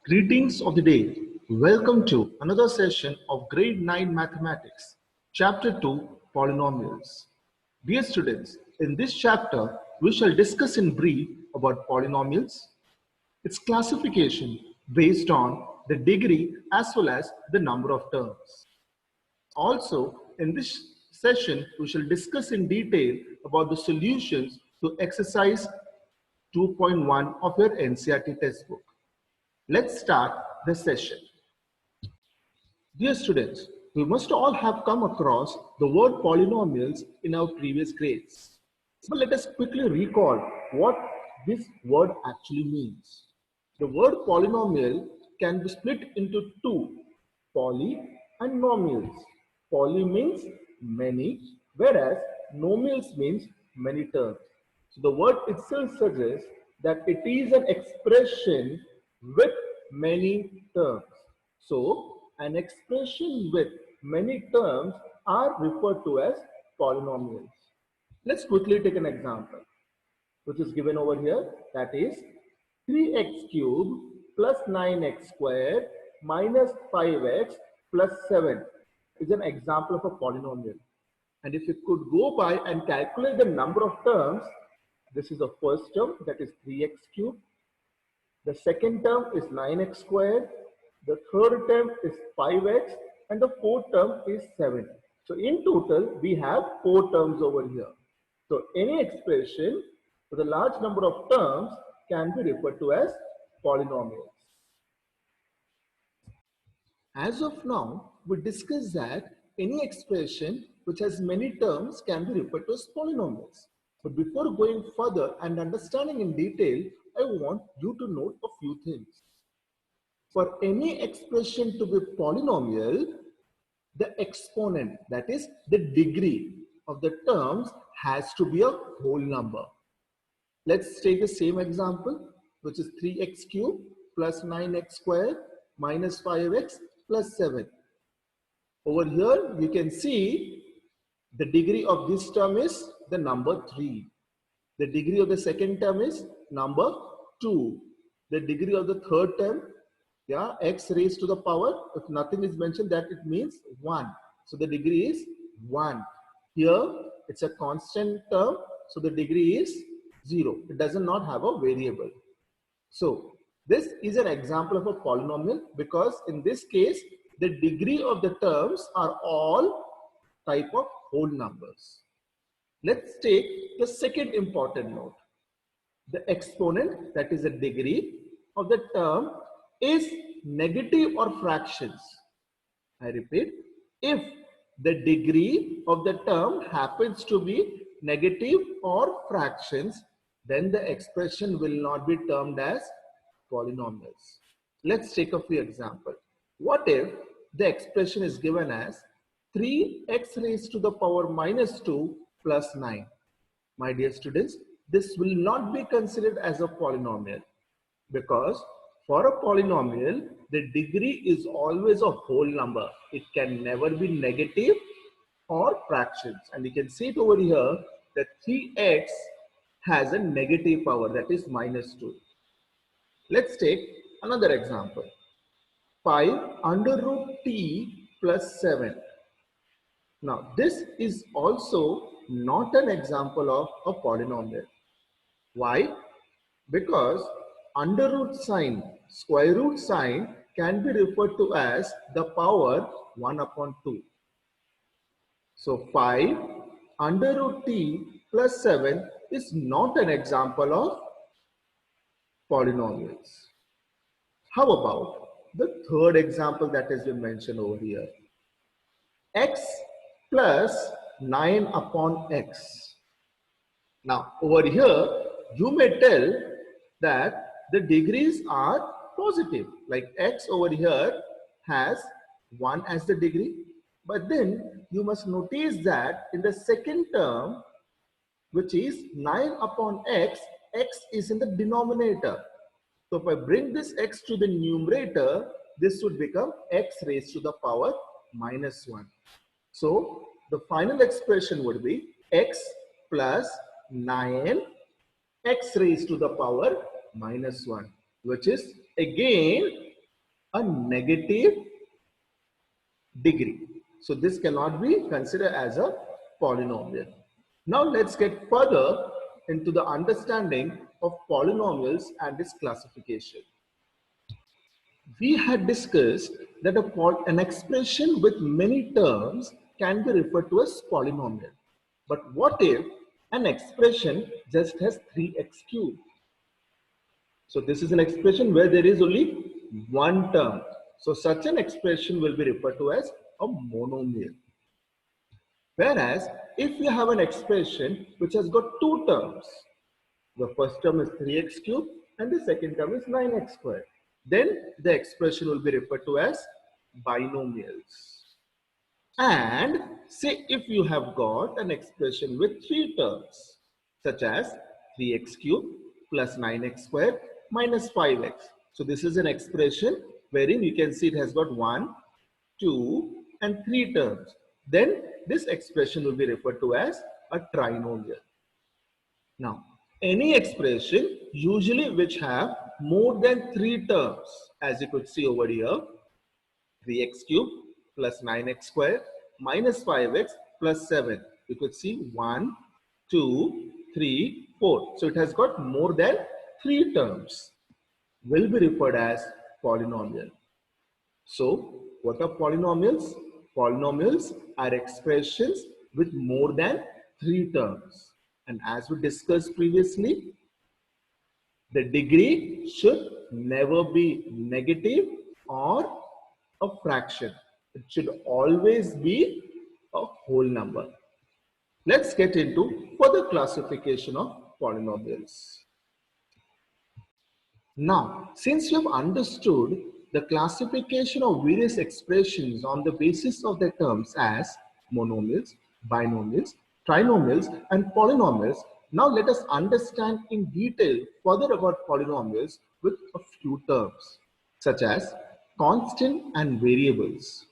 Greetings of the day. Welcome to another session of Grade 9 Mathematics, Chapter 2 Polynomials. Dear students, in this chapter, we shall discuss in brief about polynomials, its classification based on the degree as well as the number of terms. Also, in this session, we shall discuss in detail about the solutions to exercise 2.1 of your NCERT textbook. Let's start the session. Dear students, we must all have come across the word polynomials in our previous grades. But let us quickly recall what this word actually means. The word polynomial can be split into two, poly and nomials. Poly means many, whereas nomials means many terms. So the word itself suggests that it is an expression with many terms. So an expression with many terms are referred to as polynomials. Let's quickly take an example, which is given over here. That is 3x cubed plus 9x squared minus 5x plus 7 is an example of a polynomial. And if you could go by and calculate the number of terms, this is the first term, that is 3x cubed. The second term is 9x squared. The third term is 5x. And the fourth term is 7. So in total, we have 4 terms over here. So any expression with a large number of terms can be referred to as polynomials. As of now, we discussed that any expression which has many terms can be referred to as polynomials. But before going further and understanding in detail, I want you to note a few things. For any expression to be polynomial, the exponent, that is the degree of the terms, has to be a whole number. Let's take the same example, which is 3x cubed plus 9x squared minus 5x plus 7. Over here, you can see the degree of this term is the number 3. The degree of the second term is number 2. The degree of the third term, x raised to the power, if nothing is mentioned, that it means 1. So the degree is 1. Here, it's a constant term, so the degree is 0. It does not have a variable. So this is an example of a polynomial because in this case, the degree of the terms are all type of whole numbers. Let's take the second important note. The exponent, that is the degree of the term, is negative or fractions. I repeat, if the degree of the term happens to be negative or fractions, then the expression will not be termed as polynomials. Let's take a few examples. What if the expression is given as 3x raised to the power minus 2 plus 9? My dear students, this will not be considered as a polynomial because for a polynomial, the degree is always a whole number. It can never be negative or fractions. And you can see it over here that 3x has a negative power, that is minus 2. Let's take another example. 5 under root t plus 7. Now, this is also not an example of a polynomial. Why? Because under root sign, square root sign can be referred to as the power 1 upon 2. So 5 under root t plus 7 is not an example of polynomials. How about the third example that has been mentioned over here? X plus 9 upon x. Now over here, you may tell that the degrees are positive, like x over here has 1 as the degree, but then you must notice that in the second term, which is 9 upon x, x is in the denominator. So if I bring this x to the numerator, this would become x raised to the power minus 1. So the final expression would be x plus 9 x raised to the power minus 1, which is again a negative degree. So this cannot be considered as a polynomial. Now let's get further into the understanding of polynomials and its classification. We had discussed that an expression with many terms can be referred to as polynomial. But what if an expression just has 3x cubed? So this is an expression where there is only one term. So such an expression will be referred to as a monomial. Whereas if you have an expression which has got two terms, the first term is 3x cubed and the second term is 9x squared, then the expression will be referred to as binomials. And say if you have got an expression with three terms, such as 3x cubed plus 9x squared minus 5x. So this is an expression wherein you can see it has got 1, 2 and 3 terms. Then this expression will be referred to as a trinomial. Now, any expression usually which have more than 3 terms, as you could see over here, 3x cubed plus 9x squared minus 5x plus 7. You could see 1, 2, 3, 4. So it has got more than 3 terms. Will be referred as polynomial. So what are polynomials? Polynomials are expressions with more than 3 terms. And as we discussed previously, the degree should never be negative or a fraction. It should always be a whole number. Let's get into further classification of polynomials. Now, since you have understood the classification of various expressions on the basis of their terms as monomials, binomials, trinomials, and polynomials, now let us understand in detail further about polynomials with a few terms, such as constant and variables,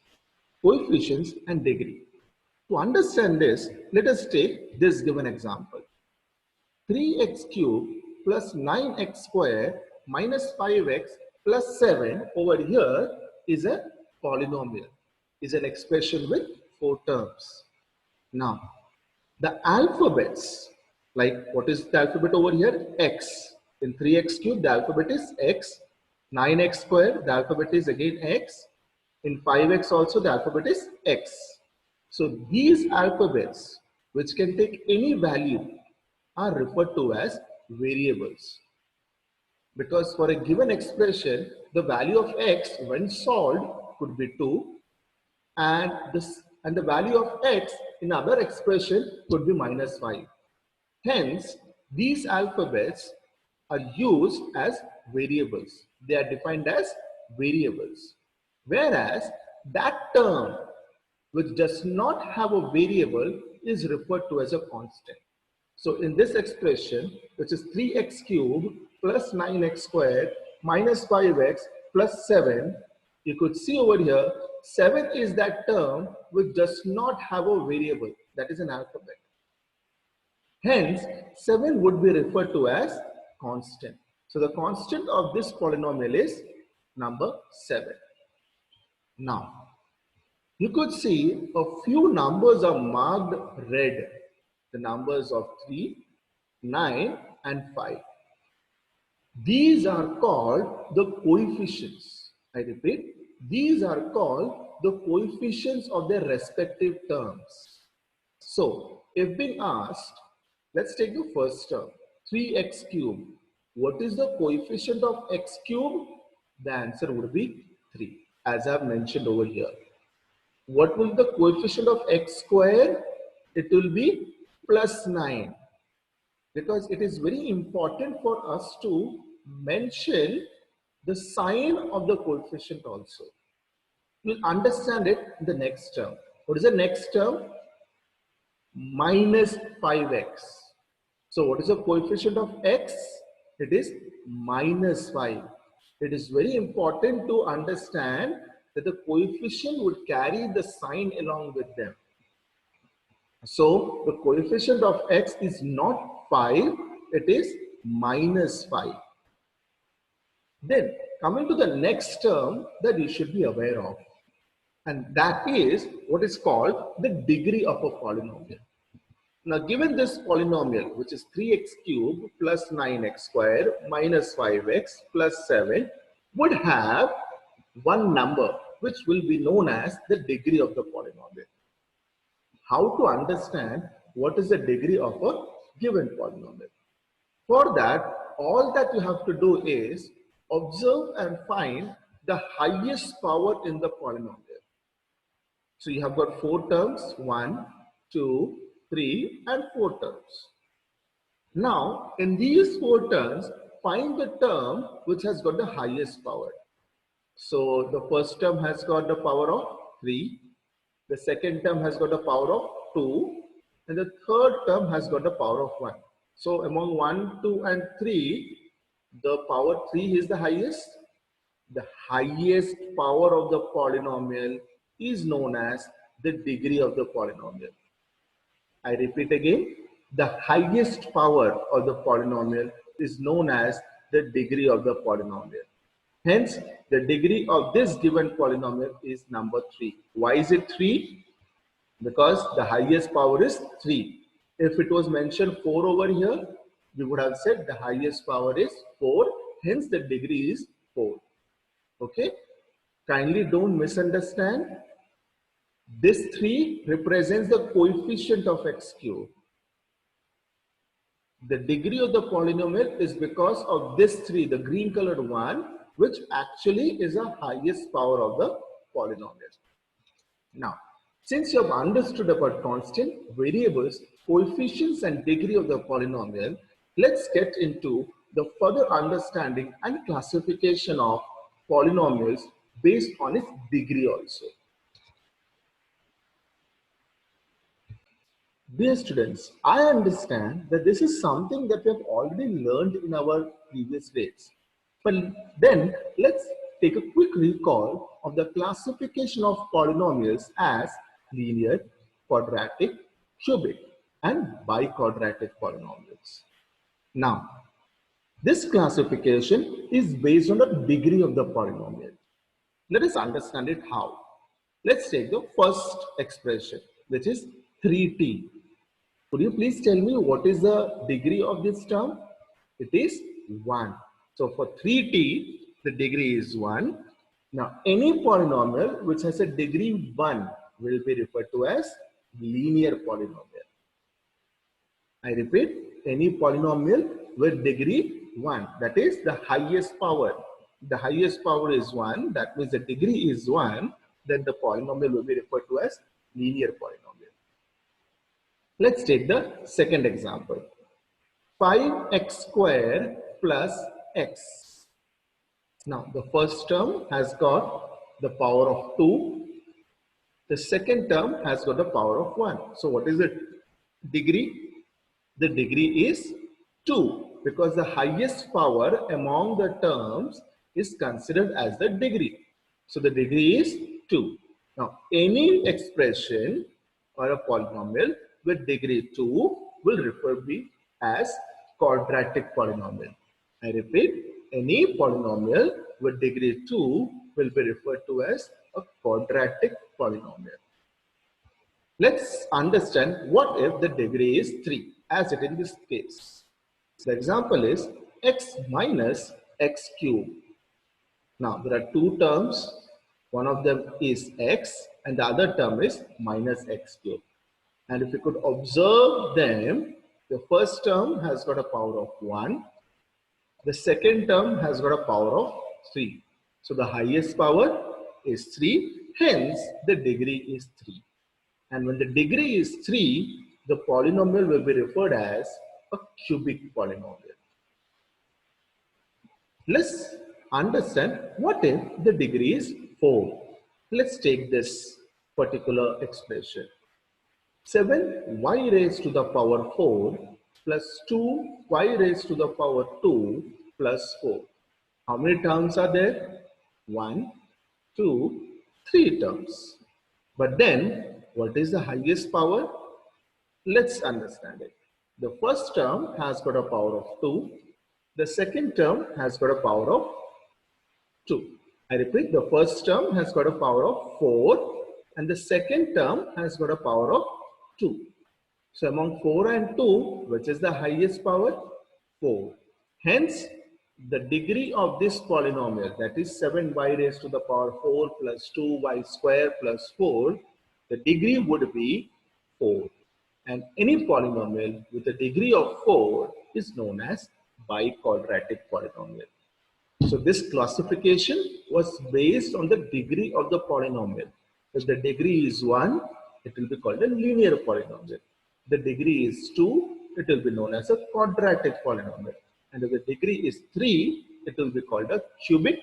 coefficients, and degree. To understand this, let us take this given example. 3x cubed plus 9x squared minus 5x plus 7 over here is a polynomial, is an expression with 4 terms. Now, the alphabets, like what is the alphabet over here? X. In 3x cubed, the alphabet is X. 9x squared, the alphabet is again X. In 5x also, the alphabet is X. So these alphabets, which can take any value, are referred to as variables. Because for a given expression, the value of x when solved could be 2 and the value of x in other expression could be minus 5. Hence, these alphabets are used as variables. They are defined as variables. Whereas that term which does not have a variable is referred to as a constant. So in this expression, which is 3x cubed plus 9x squared minus 5x plus 7, you could see over here, 7 is that term which does not have a variable, that is an alphabet. Hence, 7 would be referred to as constant. So the constant of this polynomial is number 7. Now, you could see a few numbers are marked red. The numbers of 3, 9 and 5. These are called the coefficients. I repeat, these are called the coefficients of their respective terms. So, if being asked, let's take the first term, 3x cubed. What is the coefficient of x cubed? The answer would be 3, as I have mentioned over here. What will the coefficient of x squared? It will be plus 9. Because it is very important for us to mention the sign of the coefficient also. We'll understand it in the next term. What is the next term? Minus 5x. So what is the coefficient of x? It is minus 5. It is very important to understand that the coefficient would carry the sign along with them. So the coefficient of x is not 5, it is minus 5. Then Coming to the next term that you should be aware of, and that is what is called the degree of a polynomial. Now, given this polynomial, which is 3x cubed plus 9x squared minus 5x plus 7, would have one number which will be known as the degree of the polynomial. How to understand what is the degree of a given polynomial? For that, all that you have to do is observe and find the highest power in the polynomial. So you have got 4 terms, 1, 2, 3 and 4 terms. Now, in these 4 terms, find the term which has got the highest power. So the first term has got the power of 3, the second term has got the power of 2, and the third term has got the power of 1. So among 1, 2 and 3, the power 3 is the highest. The highest power of the polynomial is known as the degree of the polynomial. I repeat again, the highest power of the polynomial is known as the degree of the polynomial. Hence, the degree of this given polynomial is number 3. Why is it 3? Because the highest power is 3. If it was mentioned 4 over here, we would have said the highest power is 4. Hence, the degree is 4. Okay? Kindly don't misunderstand. This 3 represents the coefficient of x cubed. The degree of the polynomial is because of this 3, the green colored one, which actually is the highest power of the polynomial. Now, since you have understood about constant, variables, coefficients and degree of the polynomial, let's get into the further understanding and classification of polynomials based on its degree also. Dear students, I understand that this is something that we have already learned in our previous grades. But then let's take a quick recall of the classification of polynomials as linear, quadratic, cubic, and biquadratic polynomials. Now, this classification is based on the degree of the polynomial. Let us understand it how. Let's take the first expression, which is 3t. Could you please tell me what is the degree of this term? It is 1. So for 3t, the degree is 1. Now, any polynomial which has a degree 1 will be referred to as linear polynomial. I repeat, any polynomial with degree 1, that is the highest power. The highest power is 1, that means the degree is 1, then the polynomial will be referred to as linear polynomial. Let's take the second example. 5x squared plus x. Now, the first term has got the power of 2. The second term has got the power of 1. So, what is the degree? The degree is 2 because the highest power among the terms is considered as the degree. So, the degree is 2. Now, any expression or a polynomial with degree 2 will refer be as quadratic polynomial. I repeat, any polynomial with degree 2 will be referred to as a quadratic polynomial. Let's understand what if the degree is 3, as it in this case. The example is x minus x cubed. Now, there are 2 terms. One of them is x and the other term is minus x cubed. And if you could observe them, the first term has got a power of 1. The second term has got a power of 3. So the highest power is 3. Hence, the degree is 3. And when the degree is 3, the polynomial will be referred as a cubic polynomial. Let's understand what if the degree is 4. Let's take this particular expression. 7y raised to the power 4 plus 2y raised to the power 2 plus 4. How many terms are there? 1, 2, 3 terms. But then, what is the highest power? Let's understand it. The first term has got a power of 2. The second term has got a power of 2. I repeat, the first term has got a power of 4 and the second term has got a power of 2. So among 4 and 2, which is the highest power? 4. Hence, the degree of this polynomial, that is 7y raised to the power 4 plus 2y square plus 4, the degree would be 4. And any polynomial with a degree of 4 is known as biquadratic polynomial. So this classification was based on the degree of the polynomial. If the degree is 1, it will be called a linear polynomial. If the degree is 2, it will be known as a quadratic polynomial. And if the degree is 3, it will be called a cubic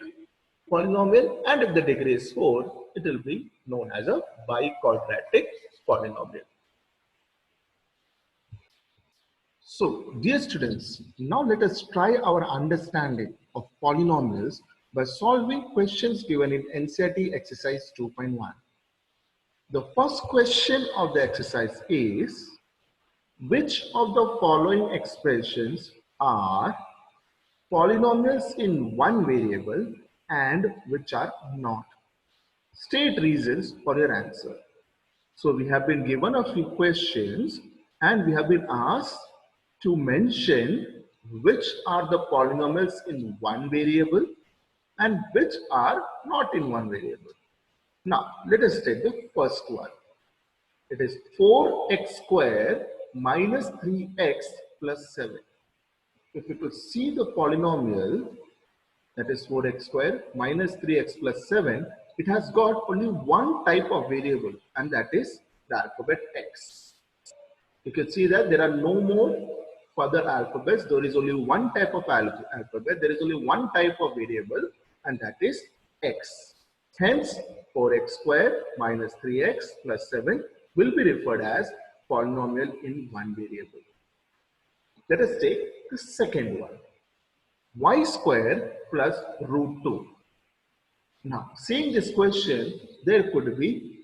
polynomial. And if the degree is 4, it will be known as a biquadratic polynomial. So, dear students, now let us try our understanding of polynomials by solving questions given in NCERT exercise 2.1. The first question of the exercise is, which of the following expressions are polynomials in one variable and which are not? State reasons for your answer. So we have been given a few questions and we have been asked to mention which are the polynomials in one variable and which are not in one variable. Now, let us take the first one. It is 4x squared minus 3x plus 7. If you could see the polynomial, that is 4x squared minus 3x plus 7, it has got only one type of variable, and that is the alphabet x. You can see that there are no more further alphabets. There is only one type of alphabet. There is only one type of variable, and that is x. Hence, 4x squared minus 3x plus 7 will be referred as polynomial in one variable. Let us take the second one. Y squared plus root 2. Now, seeing this question, there could be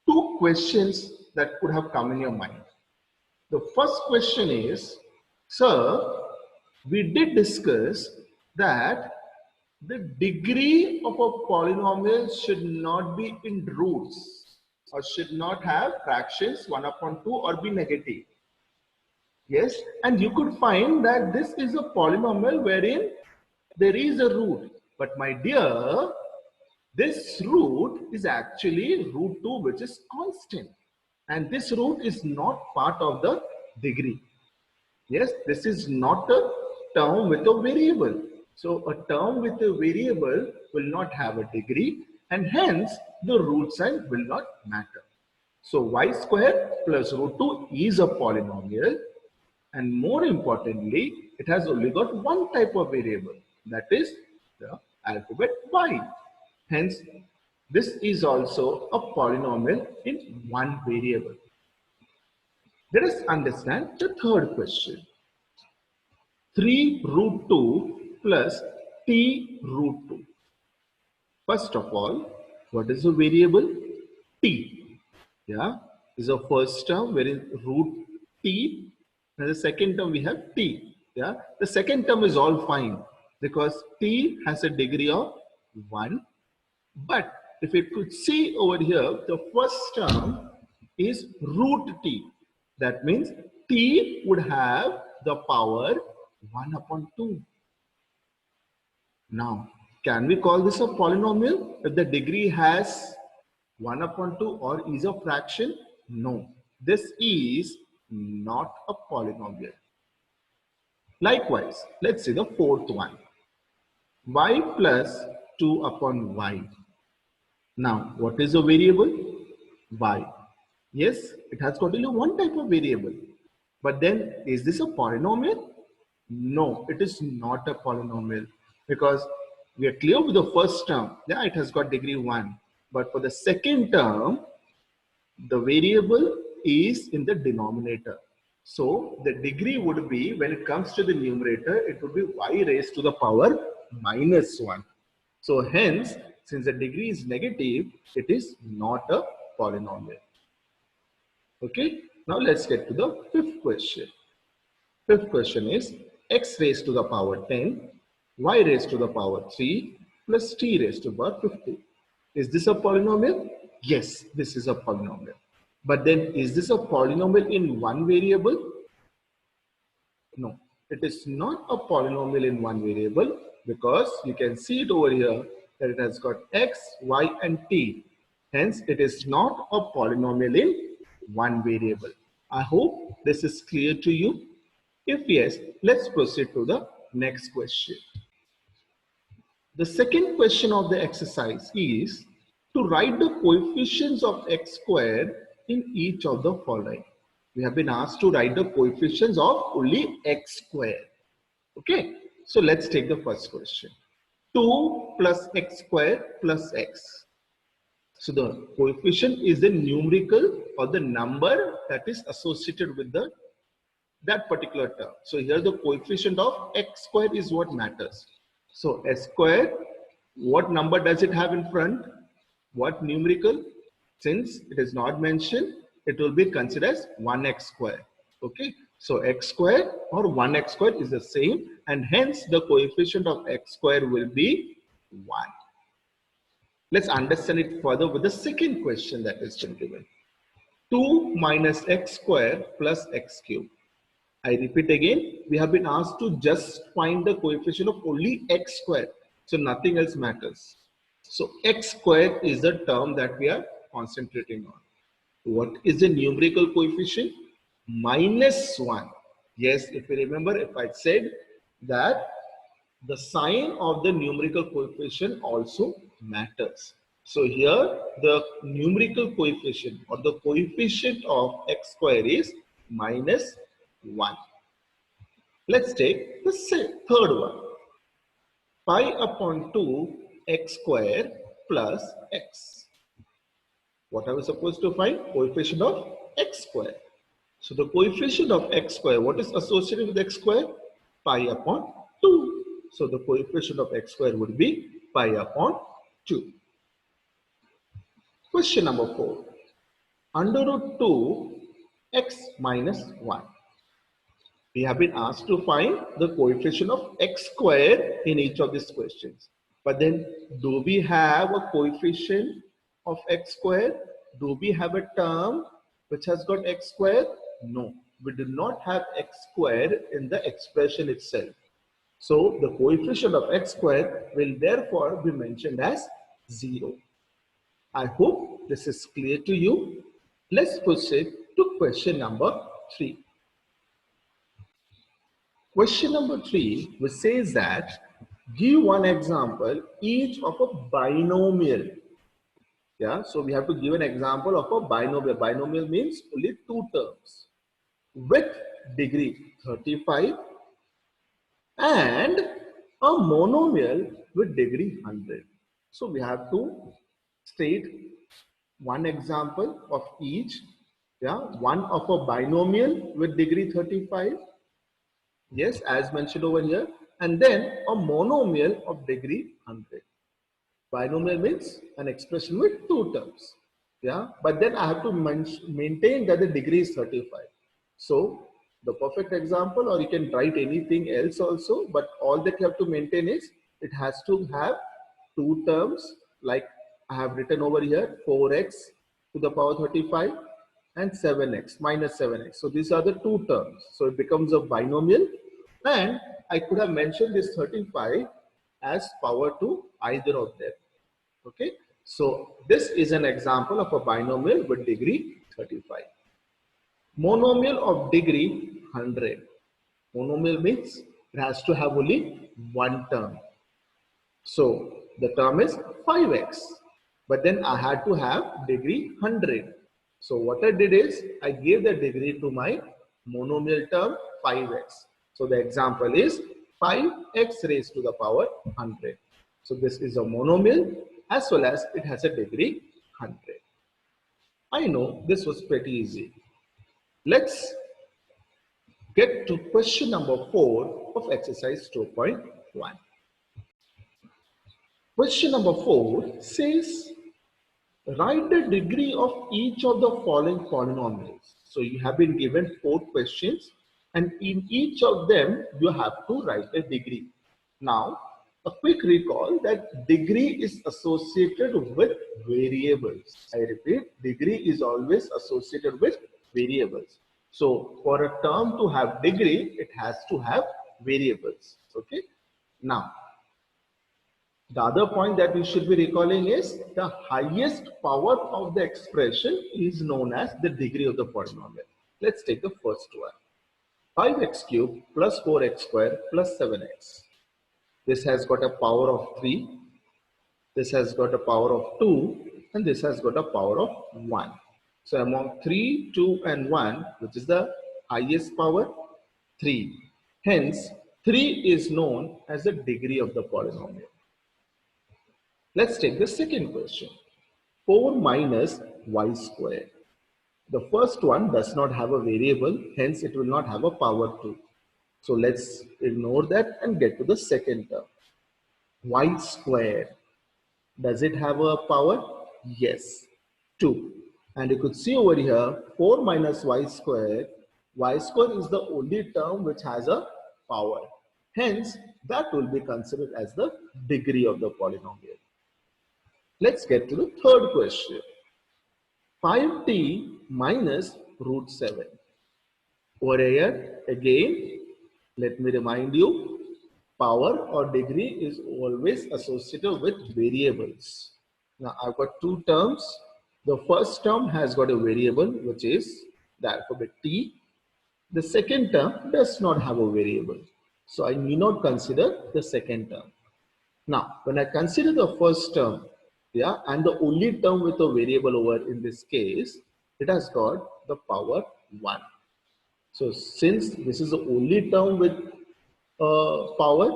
two questions that could have come in your mind. The first question is, sir, we did discuss that the degree of a polynomial should not be in roots or should not have fractions 1 upon 2 or be negative. Yes, and you could find that this is a polynomial wherein there is a root. But my dear, this root is actually root 2, which is constant. And this root is not part of the degree. Yes, this is not a term with a variable. So a term with a variable will not have a degree, and hence the root sign will not matter. So y squared plus root 2 is a polynomial, and more importantly, it has only got one type of variable, that is the alphabet y. Hence, this is also a polynomial in one variable. Let us understand the third question. 3 root 2 plus t root 2. First of all, what is the variable? T. Yeah, is the first term wherein root t, and the second term we have t. Yeah, the second term is all fine because t has a degree of 1. But if you could see over here, the first term is root t. That means t would have the power 1 upon 2. Now, can we call this a polynomial if the degree has 1 upon 2 or is a fraction? No, this is not a polynomial. Likewise, let's see the fourth one. Y plus 2 upon y. Now, what is a variable? Y. Yes, it has got only one type of variable. But then, is this a polynomial? No, it is not a polynomial because we are clear with the first term. Yeah, it has got degree 1. But for the second term, the variable is in the denominator. So the degree would be, when it comes to the numerator, it would be y raised to the power minus 1. So hence, since the degree is negative, it is not a polynomial. Okay, now let's get to the fifth question. Fifth question is x raised to the power 10, y raised to the power 3, plus t raised to power 50. Is this a polynomial? Yes, this is a polynomial. But then is this a polynomial in one variable? No, it is not a polynomial in one variable because you can see it over here that it has got x, y and t. Hence, it is not a polynomial in one variable. I hope this is clear to you. If yes, let's proceed to the next question. The second question of the exercise is to write the coefficients of x squared in each of the following. We have been asked to write the coefficients of only x squared. Okay, so let's take the first question. 2 plus x squared plus x. So the coefficient is the numerical or the number that is associated with that particular term. So here the coefficient of x squared is what matters. So s squared, what number does it have in front? What numerical? Since it is not mentioned, it will be considered as 1x squared. Okay, so x squared or 1x squared is the same, and hence the coefficient of x squared will be 1. Let's understand it further with the second question that is given. 2 minus x squared plus x cubed. I repeat again, we have been asked to just find the coefficient of only x squared. So nothing else matters. So x squared is the term that we are concentrating on. What is the numerical coefficient? Minus 1. Yes, if you remember, if I said that the sign of the numerical coefficient also matters. So here the numerical coefficient or the coefficient of x square is minus 1. Let's take the third one. Pi upon 2 x square plus x. What are we supposed to find? Coefficient of x square. So the coefficient of x square, what is associated with x square? Pi upon 2. So the coefficient of x square would be pi upon 2. Question number 4. Under root 2 x minus 1. We have been asked to find the coefficient of x square in each of these questions. But then, do we have a coefficient of x square? Do we have a term which has got x square? No, we do not have x square in the expression itself. So, the coefficient of x square will therefore be mentioned as 0. I hope this is clear to you. Let's proceed to question number 3. Question number 3, which says that give one example each of a binomial. Yeah, so we have to give an example of a binomial. Binomial means only two terms with degree 35 and a monomial with degree 100. So we have to state one example of each. Yeah, one of a binomial with degree 35. Yes, as mentioned over here, and then a monomial of degree 100. Binomial means an expression with two terms. Yeah, but then I have to maintain that the degree is 35. So the perfect example, or you can write anything else also, but all that you have to maintain is it has to have two terms, like I have written over here 4x to the power 35 and 7x minus 7x. So these are the two terms. So it becomes a binomial, and I could have mentioned this 35 as power to either of them. Okay, so this is an example of a binomial with degree 35. Monomial of degree 100. Monomial means it has to have only one term. So the term is 5x, but then I had to have degree 100. So what I did is I gave the degree to my monomial term 5x. So the example is 5x raised to the power 100. So this is a monomial as well as it has a degree 100. I know this was pretty easy. Let's get to question number 4 of exercise 2.1. Question number 4 says, write the degree of each of the following polynomials. So you have been given 4 questions, and in each of them you have to write a degree. Now A quick recall that degree is associated with variables. I repeat, degree is always associated with variables. So for a term to have degree, it has to have variables. Okay. Now, the other point that we should be recalling is the highest power of the expression is known as the degree of the polynomial. Let's take the first one. 5x cubed plus 4x squared plus 7x. This has got a power of 3, this has got a power of 2, and this has got a power of 1. So among 3, 2, and 1, which is the highest power? 3. Hence, 3 is known as the degree of the polynomial. Let's take the second question. 4 minus y squared. The first one does not have a variable, hence it will not have a power 2. So let's ignore that and get to the second term. Y squared. Does it have a power? Yes, 2. And you could see over here, 4 minus y squared. Y squared is the only term which has a power. Hence, that will be considered as the degree of the polynomial. Let's get to the third question. 5t minus root 7. Over here, again, let me remind you, power or degree is always associated with variables. Now, I've got two terms. The first term has got a variable, which is the alphabet t. The second term does not have a variable. So, I need not consider the second term. Now, when I consider the first term, yeah, and the only term with a variable over in this case, it has got the power 1. So since this is the only term with power,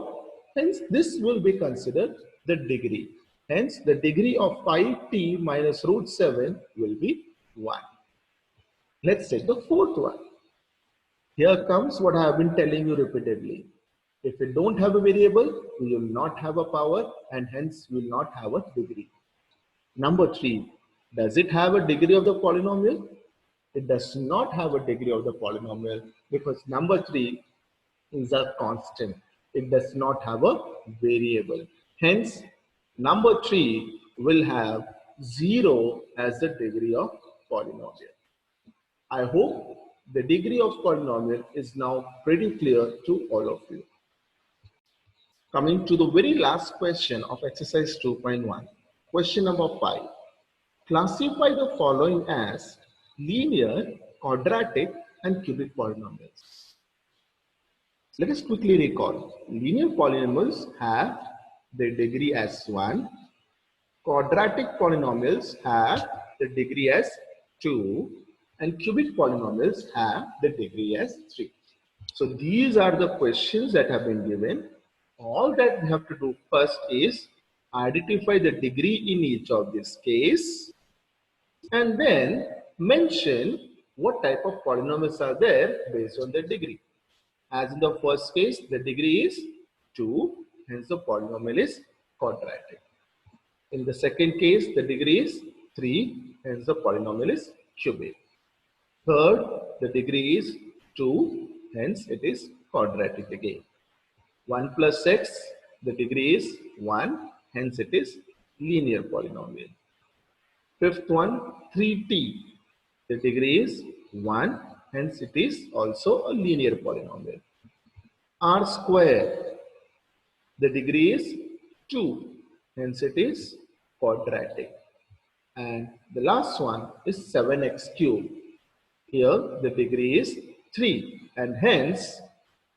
hence this will be considered the degree. Hence the degree of 5t minus root 7 will be 1. Let's take the fourth one. Here comes what I have been telling you repeatedly. If we don't have a variable, we will not have a power and hence we will not have a degree. Number 3, does it have a degree of the polynomial? It does not have a degree of the polynomial because number 3 is a constant. It does not have a variable. Hence, number 3 will have 0 as the degree of polynomial. I hope the degree of polynomial is now pretty clear to all of you. Coming to the very last question of exercise 2.1. Question number 5. Classify the following as linear, quadratic, and cubic polynomials. Let us quickly recall. Linear polynomials have the degree as 1. Quadratic polynomials have the degree as 2. And cubic polynomials have the degree as 3. So these are the questions that have been given. All that we have to do first is identify the degree in each of these cases and then mention what type of polynomials are there based on the degree. As in the first case, the degree is 2, hence the polynomial is quadratic. In the second case, the degree is 3, hence the polynomial is cubic. Third, the degree is 2, hence it is quadratic again. 1 plus x, the degree is 1, hence it is linear polynomial. Fifth one, 3t. The degree is 1, hence it is also a linear polynomial. R square. The degree is 2, hence it is quadratic. And the last one is 7x cubed. Here the degree is 3, and hence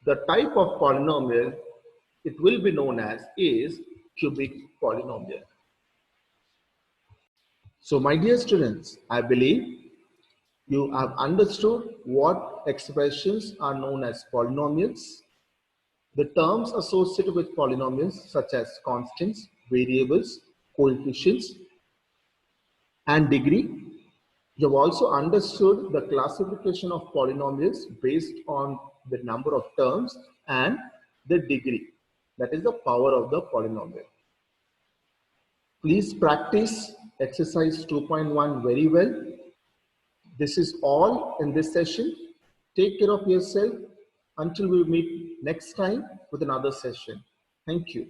the type of polynomial it will be known as is cubic polynomial. So my dear students, I believe you have understood what expressions are known as polynomials, the terms associated with polynomials such as constants, variables, coefficients, and degree. You have also understood the classification of polynomials based on the number of terms and the degree, that is the power of the polynomial. Please practice exercise 2.1 very well. This is all in this session. Take care of yourself until we meet next time with another session. Thank you.